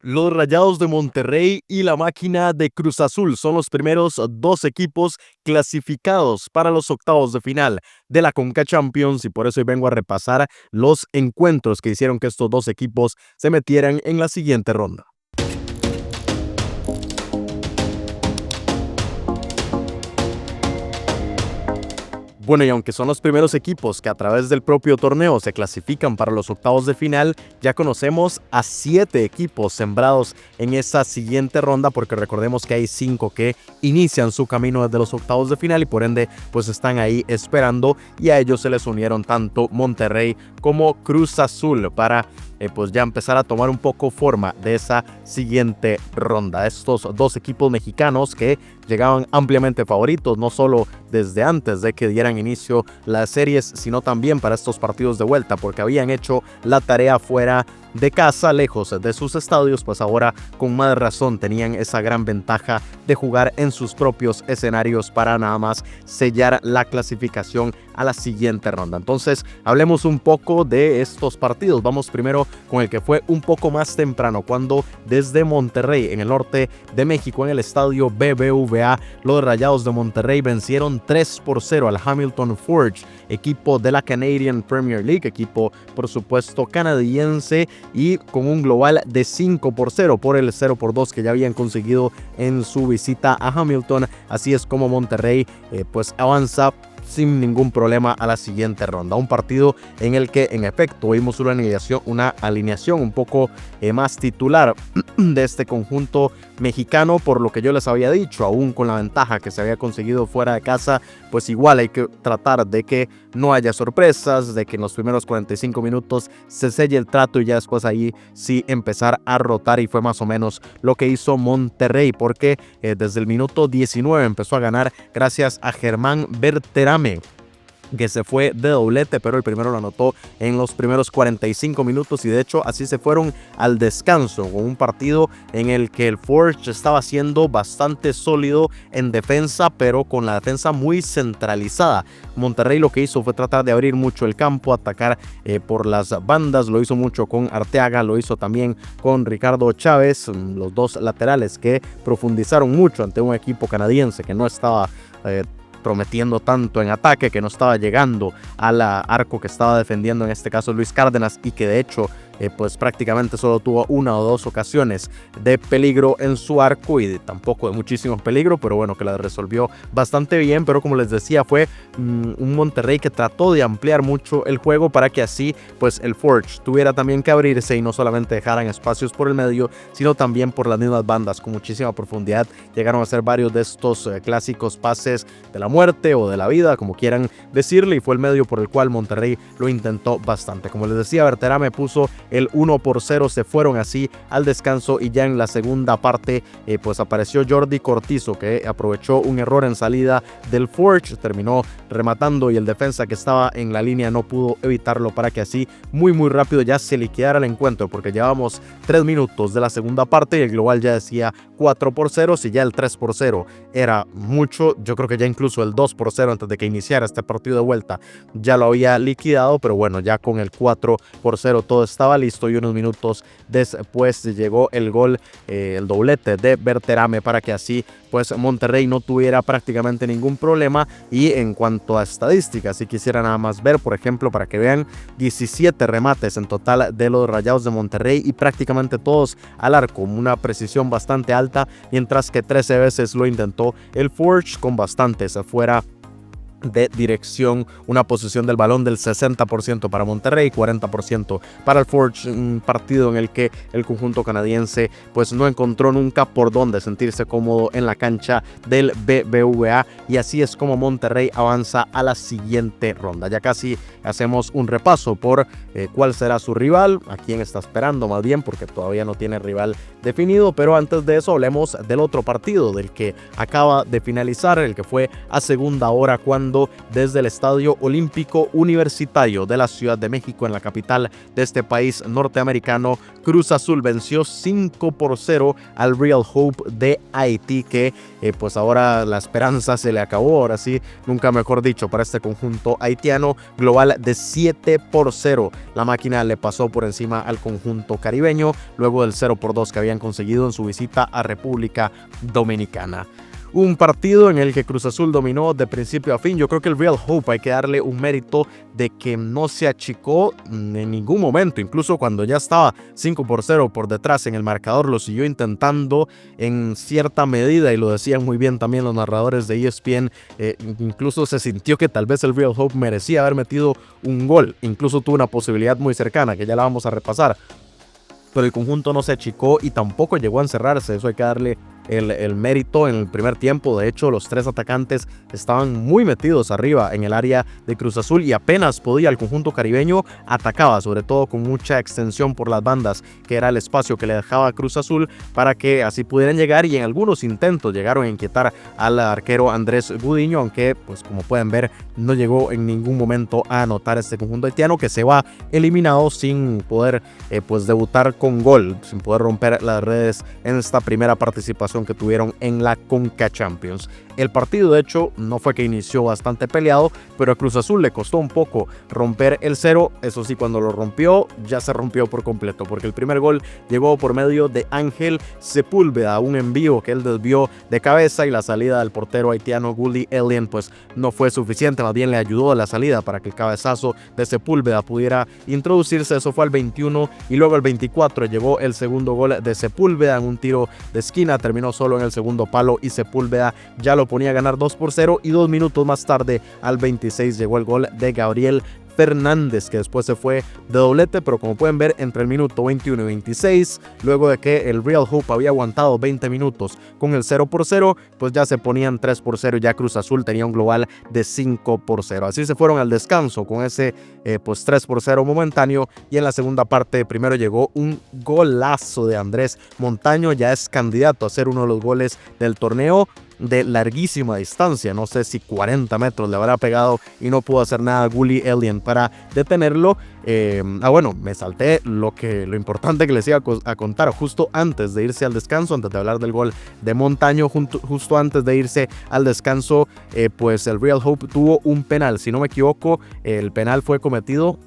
Los Rayados de Monterrey y la Máquina de Cruz Azul son los primeros dos equipos clasificados para los octavos de final de la Conca Champions y por eso hoy vengo a repasar los encuentros que hicieron que estos dos equipos se metieran en la siguiente ronda. Bueno, y aunque son los primeros equipos que a través del propio torneo se clasifican para los octavos de final, ya conocemos a 7 equipos sembrados en esa siguiente ronda, porque recordemos que hay 5 que inician su camino desde los octavos de final y por ende pues están ahí esperando, y a ellos se les unieron tanto Monterrey como Cruz Azul para pues ya empezar a tomar un poco forma de esa siguiente ronda. Estos dos equipos mexicanos que llegaban ampliamente favoritos, no solo desde antes de que dieran inicio las series, sino también para estos partidos de vuelta, porque habían hecho la tarea fuera de casa, lejos de sus estadios, pues ahora con más razón tenían esa gran ventaja de jugar en sus propios escenarios para nada más sellar la clasificación a la siguiente ronda. Entonces, hablemos un poco de estos partidos. Vamos primero con el que fue un poco más temprano, cuando desde Monterrey, en el norte de México, en el estadio BBVA, los Rayados de Monterrey vencieron 3-0 al Hamilton Forge, equipo de la Canadian Premier League, equipo por supuesto canadiense, y con un global de 5-0 por el 0-2 que ya habían conseguido en su visita a Hamilton. Así es como Monterrey pues avanza sin ningún problema a la siguiente ronda. Un partido en el que en efecto vimos una alineación un poco más titular de este conjunto mexicano, por lo que yo les había dicho, aún con la ventaja que se había conseguido fuera de casa, pues igual hay que tratar de que no haya sorpresas, de que en los primeros 45 minutos se selle el trato y ya después ahí sí empezar a rotar, y fue más o menos lo que hizo Monterrey, porque desde el minuto 19 empezó a ganar gracias a Germán Berterame, que se fue de doblete, pero el primero lo anotó en los primeros 45 minutos y de hecho así se fueron al descanso, con un partido en el que el Forge estaba siendo bastante sólido en defensa, pero con la defensa muy centralizada. Monterrey lo que hizo fue tratar de abrir mucho el campo, atacar por las bandas, lo hizo mucho con Arteaga, lo hizo también con Ricardo Chávez, los dos laterales que profundizaron mucho ante un equipo canadiense que no estaba prometiendo tanto en ataque, que no estaba llegando al arco que estaba defendiendo en este caso Luis Cárdenas, y que de hecho pues prácticamente solo tuvo una o dos ocasiones de peligro en su arco, y tampoco de muchísimo peligro, pero bueno, que la resolvió bastante bien. Pero como les decía, fue un Monterrey que trató de ampliar mucho el juego para que así pues el Forge tuviera también que abrirse y no solamente dejaran espacios por el medio, sino también por las mismas bandas con muchísima profundidad. Llegaron a ser varios de estos clásicos pases de la muerte o de la vida, como quieran decirle, y fue el medio por el cual Monterrey lo intentó bastante. Como les decía, Berterame puso el 1-0, se fueron así al descanso, y ya en la segunda parte pues apareció Jordi Cortizo, que aprovechó un error en salida del Forge, terminó rematando y el defensa que estaba en la línea no pudo evitarlo, para que así muy rápido ya se liquidara el encuentro, porque llevamos 3 minutos de la segunda parte y el global ya decía 4-0. Si ya el 3-0 era mucho, yo creo que ya incluso el 2-0 antes de que iniciara este partido de vuelta ya lo había liquidado, pero bueno, ya con el 4-0 todo estaba listo, y unos minutos después llegó el gol, el doblete de Berterame, para que así pues Monterrey no tuviera prácticamente ningún problema. Y en cuanto a estadísticas, si quisiera nada más ver, por ejemplo, para que vean, 17 remates en total de los Rayados de Monterrey y prácticamente todos al arco, una precisión bastante alta, mientras que 13 veces lo intentó el Forge, con bastantes afuera de dirección, una posesión del balón del 60% para Monterrey, 40% para el Forge, un partido en el que el conjunto canadiense pues no encontró nunca por dónde sentirse cómodo en la cancha del BBVA, y así es como Monterrey avanza a la siguiente ronda. Ya casi hacemos un repaso por cuál será su rival, a quién está esperando más bien, porque todavía no tiene rival definido, pero antes de eso hablemos del otro partido, del que acaba de finalizar, el que fue a segunda hora, cuando transmitiendo desde el Estadio Olímpico Universitario de la Ciudad de México, en la capital de este país norteamericano. Cruz Azul venció 5-0 al Real Hope de Haití, que pues ahora la esperanza se le acabó, ahora sí, nunca mejor dicho, para este conjunto haitiano. Global de 7-0. La máquina le pasó por encima al conjunto caribeño, luego del 0-2 que habían conseguido en su visita a República Dominicana. Un partido en el que Cruz Azul dominó de principio a fin. Yo creo que el Real Hope hay que darle un mérito de que no se achicó en ningún momento. Incluso cuando ya estaba 5-0 por detrás en el marcador, lo siguió intentando en cierta medida, y lo decían muy bien también los narradores de ESPN. Incluso se sintió que tal vez el Real Hope merecía haber metido un gol. Incluso tuvo una posibilidad muy cercana, que ya la vamos a repasar. Pero el conjunto no se achicó y tampoco llegó a encerrarse. Eso hay que darle el mérito en el primer tiempo. De hecho, los tres atacantes estaban muy metidos arriba en el área de Cruz Azul y apenas podía el conjunto caribeño atacaba, sobre todo con mucha extensión por las bandas, que era el espacio que le dejaba a Cruz Azul para que así pudieran llegar, y en algunos intentos llegaron a inquietar al arquero Andrés Gudiño, aunque pues como pueden ver no llegó en ningún momento a anotar este conjunto haitiano, que se va eliminado sin poder pues debutar con gol, sin poder romper las redes en esta primera participación que tuvieron en la Conca Champions. El partido, de hecho, no fue que inició bastante peleado, pero a Cruz Azul le costó un poco romper el cero. Eso sí, cuando lo rompió, ya se rompió por completo, porque el primer gol llegó por medio de Ángel Sepúlveda, un envío que él desvió de cabeza, y la salida del portero haitiano Gully Elien pues no fue suficiente, más bien le ayudó a la salida para que el cabezazo de Sepúlveda pudiera introducirse. Eso fue al 21, y luego al 24 llegó el segundo gol de Sepúlveda en un tiro de esquina. Terminó solo en el segundo palo y Sepúlveda ya lo ponía a ganar 2-0, y 2 minutos más tarde, al 26, llegó el gol de Gabriel Fernández, que después se fue de doblete. Pero como pueden ver, entre el minuto 21 y 26, luego de que el Real Hope había aguantado 20 minutos con el 0-0, pues ya se ponían 3-0, y ya Cruz Azul tenía un global de 5-0. Así se fueron al descanso con ese pues 3-0 momentáneo, y en la segunda parte primero llegó un golazo de Andrés Montaño. Ya es candidato a ser uno de los goles del torneo de larguísima distancia. No sé si 40 metros le habrá pegado y no pudo hacer nada Gully Elien para detenerlo. Bueno, me salté lo importante que les iba a contar justo antes de irse al descanso, antes de hablar del gol de Montaño. Justo antes de irse al descanso, pues el Real Hope tuvo un penal. Si no me equivoco, el penal fue cometido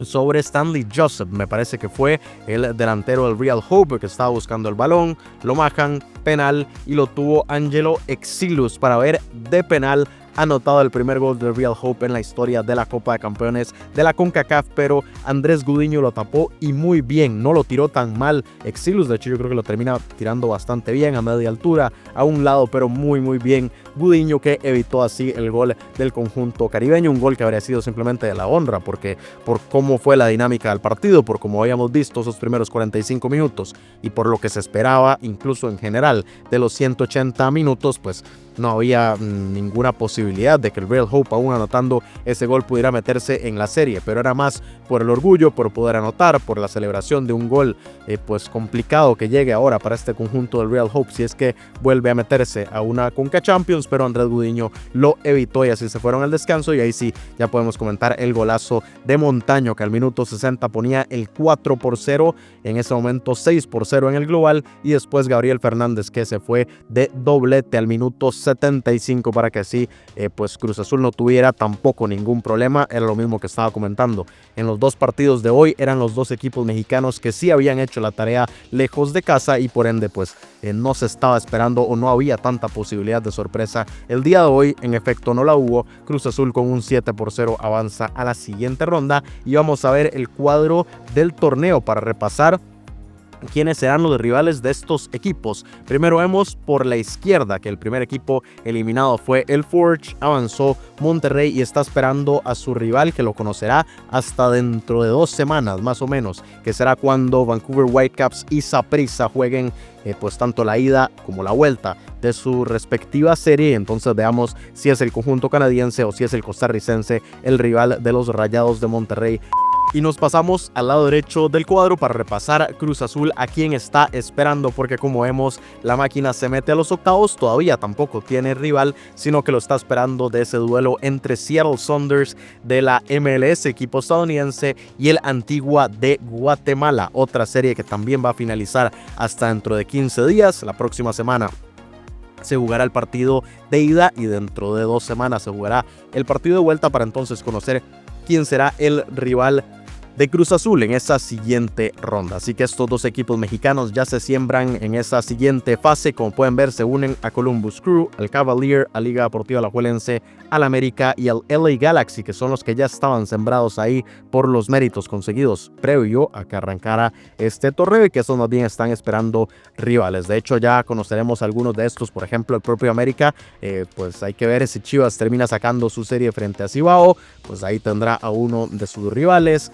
sobre Stanley Joseph, me parece que fue el delantero del Real Hope que estaba buscando el balón, lo majan, penal, y lo tuvo Angelo Exilus para ver de penal anotado el primer gol del Real Hope en la historia de la Copa de Campeones de la CONCACAF, pero Andrés Gudiño lo tapó y muy bien, no lo tiró tan mal Exilus. De hecho, yo creo que lo termina tirando bastante bien a media altura, a un lado, pero muy bien Gudiño, que evitó así el gol del conjunto caribeño, un gol que habría sido simplemente de la honra, porque por cómo fue la dinámica del partido, por cómo habíamos visto esos primeros 45 minutos y por lo que se esperaba incluso en general de los 180 minutos, pues no había ninguna posibilidad de que el Real Hope, aún anotando ese gol, pudiera meterse en la serie, pero era más por el orgullo, por poder anotar, por la celebración de un gol pues complicado que llegue ahora para este conjunto del Real Hope si es que vuelve a meterse a una Conca Champions, pero Andrés Gudiño lo evitó y así se fueron al descanso. Y ahí sí ya podemos comentar el golazo de Montaño, que al minuto 60 ponía el 4-0, en ese momento 6-0 en el global, y después Gabriel Fernández, que se fue de doblete al minuto 75 para que así pues Cruz Azul no tuviera tampoco ningún problema. Era lo mismo que estaba comentando en los dos partidos de hoy, eran los dos equipos mexicanos que sí habían hecho la tarea lejos de casa, y por ende pues no se estaba esperando o no había tanta posibilidad de sorpresa el día de hoy. En efecto no la hubo. Cruz Azul con un 7-0 avanza a la siguiente ronda, y vamos a ver el cuadro del torneo para repasar quiénes serán los rivales de estos equipos. Primero vemos por la izquierda que el primer equipo eliminado fue el Forge. Avanzó Monterrey y está esperando a su rival, que lo conocerá hasta dentro de 2 semanas más o menos, que será cuando Vancouver Whitecaps y Saprissa jueguen pues tanto la ida como la vuelta de su respectiva serie. Entonces veamos si es el conjunto canadiense o si es el costarricense el rival de los Rayados de Monterrey. Y nos pasamos al lado derecho del cuadro para repasar Cruz Azul, a quien está esperando, porque como vemos la máquina se mete a los octavos, todavía tampoco tiene rival, sino que lo está esperando de ese duelo entre Seattle Sounders de la MLS, equipo estadounidense, y el Antigua de Guatemala, otra serie que también va a finalizar hasta dentro de 15 días, la próxima semana se jugará el partido de ida y dentro de 2 semanas se jugará el partido de vuelta para entonces conocer quién será el rival de Cruz Azul en esa siguiente ronda. Así que estos dos equipos mexicanos ya se siembran en esa siguiente fase. Como pueden ver, se unen a Columbus Crew, al Cavalier, a Liga Deportiva Alajuelense, al América y al LA Galaxy, que son los que ya estaban sembrados ahí por los méritos conseguidos previo a que arrancara este torneo, y que esos más bien están esperando rivales. De hecho, ya conoceremos algunos de estos. Por ejemplo, el propio América, pues hay que ver si Chivas termina sacando su serie frente a Cibao, pues ahí tendrá a uno de sus rivales.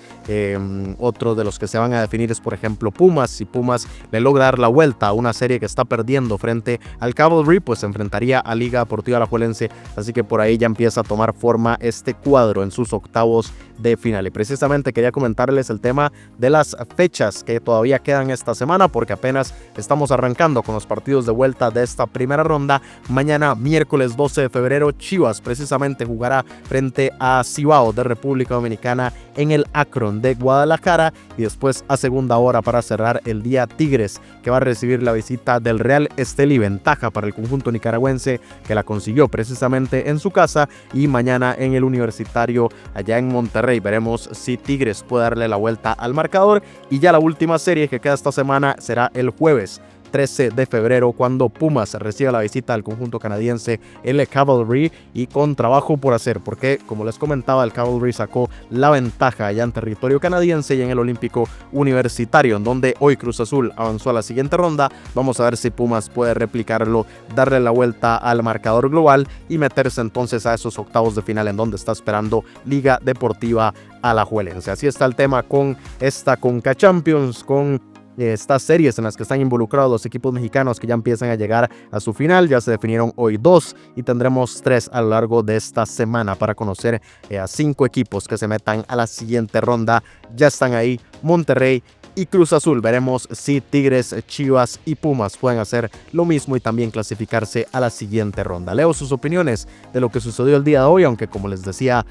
Otro de los que se van a definir es, por ejemplo, Pumas. Si Pumas le logra dar la vuelta a una serie que está perdiendo frente al Cavalry, pues se enfrentaría a Liga Deportiva Alajuelense. Así que por ahí ya empieza a tomar forma este cuadro en sus octavos de final. Y precisamente quería comentarles el tema de las fechas que todavía quedan esta semana, porque apenas estamos arrancando con los partidos de vuelta de esta primera ronda. Mañana, miércoles 12 de febrero, Chivas precisamente jugará frente a Cibao de República Dominicana en el Akron de Guadalajara, y después a segunda hora para cerrar el día, Tigres, que va a recibir la visita del Real Estelí. Ventaja para el conjunto nicaragüense, que la consiguió precisamente en su casa, y mañana en el Universitario allá en Monterrey veremos si Tigres puede darle la vuelta al marcador. Y ya la última serie que queda esta semana será el jueves 13 de febrero, cuando Pumas reciba la visita del conjunto canadiense, el Cavalry, y con trabajo por hacer, porque como les comentaba, el Cavalry sacó la ventaja allá en territorio canadiense y en el Olímpico Universitario, en donde hoy Cruz Azul avanzó a la siguiente ronda. Vamos a ver si Pumas puede replicarlo, darle la vuelta al marcador global y meterse entonces a esos octavos de final, en donde está esperando Liga Deportiva Alajuelense. Así está el tema con esta Conca Champions, con estas series en las que están involucrados los equipos mexicanos que ya empiezan a llegar a su final. Ya se definieron hoy 2 y tendremos 3 a lo largo de esta semana para conocer a 5 equipos que se metan a la siguiente ronda. Ya están ahí Monterrey y Cruz Azul. Veremos si Tigres, Chivas y Pumas pueden hacer lo mismo y también clasificarse a la siguiente ronda. Leo sus opiniones de lo que sucedió el día de hoy, aunque como les decía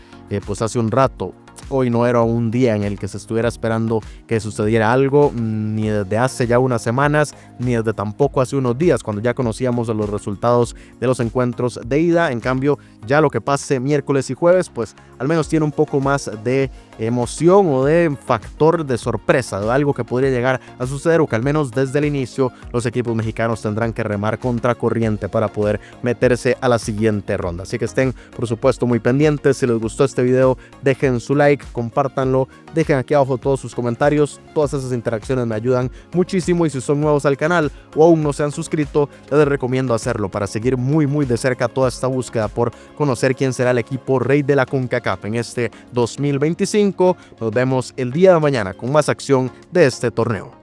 pues hace un rato, hoy no era un día en el que se estuviera esperando que sucediera algo, ni desde hace ya unas semanas, ni desde tampoco hace unos días, cuando ya conocíamos los resultados de los encuentros de ida. En cambio, ya lo que pase miércoles y jueves, pues al menos tiene un poco más de emoción o de factor de sorpresa, de algo que podría llegar a suceder, o que al menos desde el inicio los equipos mexicanos tendrán que remar contra corriente para poder meterse a la siguiente ronda. Así que estén, por supuesto, muy pendientes. Si les gustó este video, dejen su like, compártanlo, dejen aquí abajo todos sus comentarios. Todas esas interacciones me ayudan muchísimo, y si son nuevos al canal o aún no se han suscrito, les recomiendo hacerlo para seguir muy de cerca toda esta búsqueda por conocer quién será el equipo rey de la CONCACAF en este 2025. Nos vemos el día de mañana con más acción de este torneo.